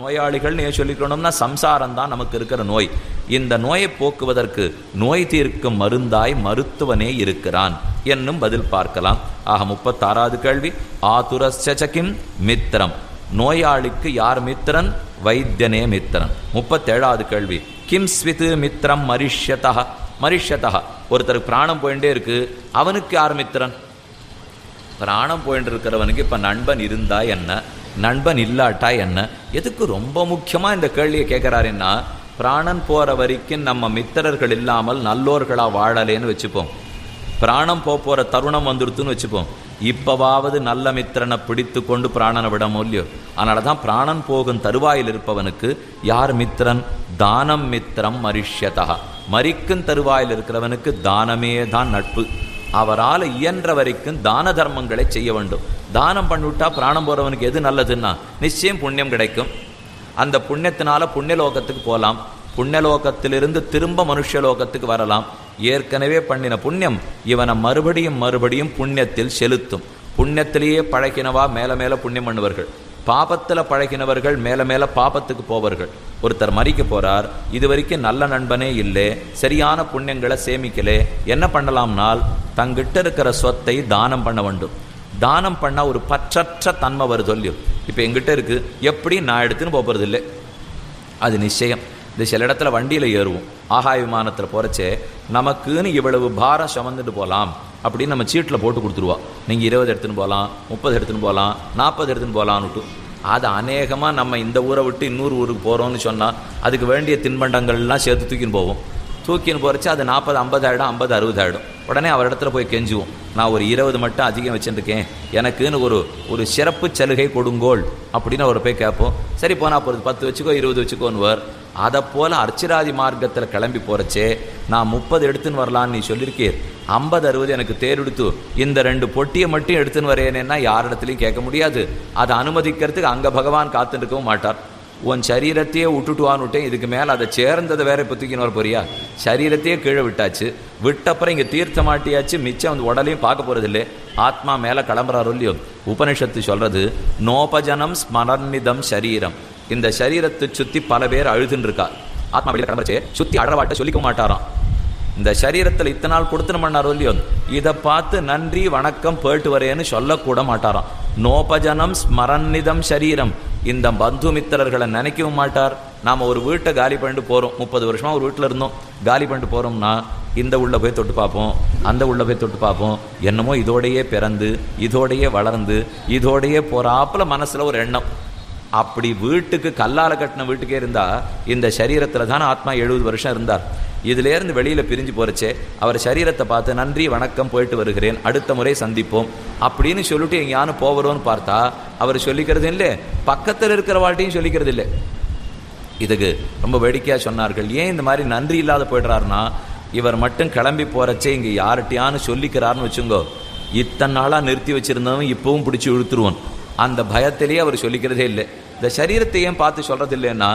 நோயாளிகள்னு ஏன் சொல்லிக்கணும்னா சம்சாரம் தான் நமக்கு இருக்கிற நோய். இந்த நோயை போக்குவதற்கு நோய் தீர்க்கும் மருந்தாய் மருத்துவனே இருக்கிறான் என்னும் பதில் பார்க்கலாம். ஆக 36வது கேள்வி, ஆதுரஸ்சகிம் மித்திரம், நோயாளிக்கு யார் மித்திரன்? வைத்தியனே மித்திரன். 37வது கேள்வி, கிம் ஸ்வித் மித்திரம் மரிஷ்யதா, மரிஷ்யதா ஒருத்தருக்கு பிராணம் போயிட்டே இருக்கு, அவனுக்கு யார் மித்திரன்? பிராணம் போயிட்டு இருக்கிறவனுக்கு இப்ப நண்பன் இருந்தா என்ன, நண்பன் இல்லாட்டா என்ன? எதுக்கு ரொம்ப முக்கியமா இந்த கேள்வியை கேட்கிறாருன்னா, பிராணன் போற வரைக்கும் நம்ம மித்திரர்கள் இல்லாமல் நல்லோர்களா வாழலேன்னு வச்சுப்போம். பிராணம் போற தருணம் வந்துடுத்துன்னு வச்சுப்போம். இப்பவாவது நல்ல மித்திரனை பிடித்து கொண்டு பிராணனை விட முடியும். அதனாலதான் பிராணன் போகும் தருவாயில் இருப்பவனுக்கு யார் மித்திரன்? தானம் மித்திரம் மரிஷ்யதா, மரிக்கும் தருவாயில் இருக்கிறவனுக்கு தானமே தான் நட்பு. அவரால் இயன்ற வரைக்கும் தான தர்மங்களை செய்ய வேண்டும். தானம் பண்ணிவிட்டா பிராணம் போறவனுக்கு எது நல்லதுன்னா நிச்சயம் புண்ணியம் கிடைக்கும். அந்த புண்ணியத்தினால புண்ணியலோகத்துக்கு போகலாம், புண்ணியலோகத்திலிருந்து திரும்ப மனுஷலோகத்துக்கு வரலாம். ஏற்கனவே பண்ணின புண்ணியம் இவனை மறுபடியும் மறுபடியும் புண்ணியத்தில் செலுத்தும். புண்ணியத்திலேயே பழகினவா மேல மேல புண்ணியம் பண்ணுவார்கள், பாபத்தில் பழகினவர்கள் மேல மேல பாபத்துக்கு போவார்கள். ஒருத்தர் மறிக்க போறார், இது வரைக்கும் நல்ல நண்பனே இல்லை, சரியான புண்ணியங்களை சேமிக்கலே, என்ன பண்ணலாம்னால் தங்கிட்ட இருக்கிற சொத்தை தானம் பண்ண வேண்டும். தானம் பண்ணா ஒரு பற்றற்ற தன்மை வருது இல்லையோ. இப்போ எங்கிட்ட இருக்கு, எப்படி நான் எடுத்துன்னு போகிறது இல்லை, அது நிச்சயம். இது சில இடத்துல வண்டியில் ஏறுவோம், ஆகாய விமானத்தில் போகிறச்சே நமக்குன்னு இவ்வளவு பாரம் சுமந்துட்டு போகலாம் அப்படின்னு நம்ம சீட்டில் போட்டு கொடுத்துருவா. நீங்கள் 20 எடுத்துன்னு போகலாம், 30 எடுத்துன்னு போகலாம், 40 எடுத்துன்னு போகலான்னுட்டு. அது அநேகமாக நம்ம இந்த ஊரை விட்டு இன்னொரு ஊருக்கு போகிறோம்னு சொன்னால் அதுக்கு வேண்டிய தின்பண்டங்கள்லாம் சேர்த்து தூக்கின்னு போவோம். தூக்கின்னு போகிறச்சு அது 40, 50 ஆகிடும், 50, 60 ஆகிடும். உடனே அவர் இடத்துல போய் கெஞ்சுவோம், நான் ஒரு 20 மட்டும் அதிகம் வச்சுருக்கேன், எனக்குன்னு ஒரு சிறப்பு சலுகை கொடுங்கோள் அப்படின்னு அவர் போய் கேட்போம். சரி போனால் போகிறது, 10 வச்சுக்கோ 20 வச்சுக்கோன்னுவார். அதை போல் அர்ச்சிராதி மார்க்கத்தில் கிளம்பி போகிறச்சே நான் 30 எடுத்துன்னு வரலான்னு நீ சொல்லியிருக்கீர், 50, 60 எனக்கு தேர்வெடுத்து இந்த 2 பொட்டியை மட்டும் எடுத்துன்னு வரேனேன்னா யார் இடத்துலையும் கேட்க முடியாது. அதை அனுமதிக்கிறதுக்கு அங்கே பகவான் காத்துட்டு இருக்கவும் மாட்டார். உன் சரீரத்தையே விட்டுட்டுவான்னு விட்டேன், இதுக்கு மேலே அதை சேர்ந்ததை வேற இப்போ தூக்கின்னு வர போறியா? சரீரத்தையே கீழே விட்டாச்சு, விட்டப்புறம் இங்கே தீர்த்த மாட்டியாச்சு, மிச்சம் அந்த உடலையும் பார்க்க போகிறதில்லை, ஆத்மா மேலே கிளம்புறாரோ இல்லையோ. உபனிஷத்து சொல்கிறது, நோபஜனம் ஸ்மரநிதம் சரீரம். இந்த சரீரத்தை சுற்றி பல பேர் அழுதுன்னு இருக்கா. ஆத்மா வெளியில் கிளம்புறச்சே சுற்றி அழவாட்ட சொல்லிக்க மாட்டாராம். இந்த சரீரத்தில் இத்தனை நாள் கொடுத்துன பண்ணாரோ இல்லையோ, இதை பார்த்து நன்றி வணக்கம் போயிட்டு வரேன்னு சொல்லக்கூட மாட்டாராம். நோபஜனம் ஸ்மரநிதம் சரீரம். இந்த பந்து மித்திரர்களை நினைக்கவும் மாட்டார். நாம் ஒரு வீட்டை காலி பண்ணிட்டு போகிறோம், 30 வருஷமாக ஒரு வீட்டில் இருந்தோம், காலி பண்ணிட்டு போகிறோம்னா இந்த உள்ள போய் தொட்டு பார்ப்போம், அந்த உள்ள போய் தொட்டு பார்ப்போம், என்னமோ இதோடையே பிறந்து இதோடையே வளர்ந்து இதோடையே போகிறாப்புல மனசில் ஒரு எண்ணம். அப்படி வீட்டுக்கு கல்லால் கட்டின வீட்டுக்கே இருந்தால் இந்த சரீரத்தில் தான் ஆத்மா 70 வருஷம் இருந்தார். இதிலேருந்து வெளியில் பிரிஞ்சு போகிறச்சே அவர் சரீரத்தை பார்த்து நன்றி வணக்கம் போயிட்டு வருகிறேன், அடுத்த முறை சந்திப்போம் அப்படின்னு சொல்லிட்டு எங்கேயானு போகிறோன்னு பார்த்தா அவர் சொல்லிக்கிறது இல்லை, பக்கத்தில் இருக்கிற வாழ்க்கையும் சொல்லிக்கிறது இல்லை. இதுக்கு ரொம்ப வேடிக்கையாக சொன்னார்கள், ஏன் இந்த மாதிரி நன்றி இல்லாத போய்டுறாருன்னா, இவர் மட்டும் கிளம்பி போகிறச்சே இங்கே யார்கிட்டையானு சொல்லிக்கிறாருன்னு வச்சுங்கோ, இத்தனை நாளாக நிறுத்தி வச்சுருந்தவன் இப்பவும் பிடிச்சி இழுத்துருவோன். அந்த பயத்திலேயே அவர் சொல்லிக்கிறதே இல்லை. இந்த சரீரத்தை ஏன் பார்த்து சொல்கிறது இல்லைன்னா,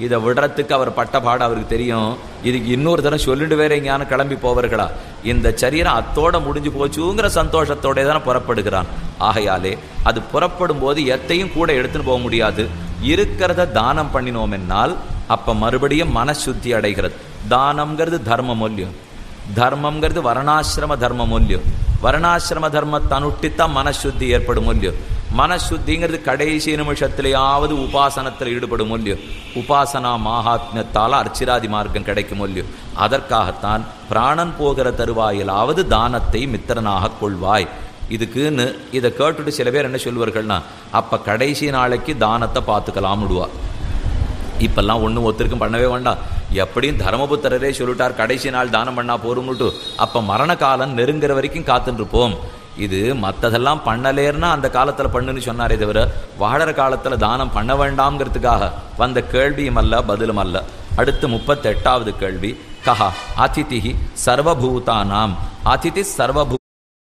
இதை விடுறதுக்கு அவர் பட்ட பாடு அவருக்கு தெரியும். இதுக்கு இன்னொரு தரம் சொல்லிட்டு வேற எங்கேயான கிளம்பி போவார்களா? இந்த சரீரம் அத்தோட முடிஞ்சு போச்சுங்கிற சந்தோஷத்தோட தானே புறப்படுகிறான். ஆகையாலே அது புறப்படும் போது எத்தையும் கூட எடுத்துன்னு போக முடியாது. இருக்கிறத தானம் பண்ணினோம் என்னால் அப்போ மறுபடியும் மனசுத்தி அடைகிறது. தானம்ங்கிறது தர்ம மூல்யம், தர்மம்ங்கிறது வர்ணாசிரம தர்ம மூல்யம், வர்ணாசிரம தர்மத்தை அனுஷ்டித்தான் மனசுத்தி ஏற்படும் மூல்யம். மனசுத்திங்கிறது கடைசி நிமிஷத்திலேயாவது உபாசனத்தில் ஈடுபடும் மூல்யம். உபாசனா மகாத்மியத்தால் அர்ச்சிராதி மார்க்கம் கிடைக்கும் மூல்யம். அதற்காகத்தான் பிராணன் போகிற தருவாயிலாவது தானத்தை மித்திரனாக கொள்வாய். இதுக்குன்னு இதை கேட்டுட்டு சில பேர் என்ன சொல்வார்கள்னா, அப்போ கடைசி நாளைக்கு தானத்தை பார்த்துக்கலாம் விடுவார். இப்பெல்லாம் ஒன்றும் ஒருத்தருக்கும் பண்ணவே வேண்டாம், எப்படியும் தர்மபுத்திரரே சொல்லிட்டார் கடைசி நாள் தானம் பண்ணா போரும்னுட்டு, அப்போ மரண காலம் நெருங்குற வரைக்கும் காத்துருப்போம். இது மற்றதெல்லாம் பண்ணலேர்னா அந்த காலத்தில் பண்ணுன்னு சொன்னாரே தவிர வாழற காலத்தில் தானம் பண்ண வேண்டாம்ங்கிறதுக்காக வந்த கேள்வியும் அல்ல, பதிலும் அல்ல. அடுத்து 38வது கேள்வி, கஹா அதிதிஹி சர்வபூதானாம், அதிதி சர்வபூ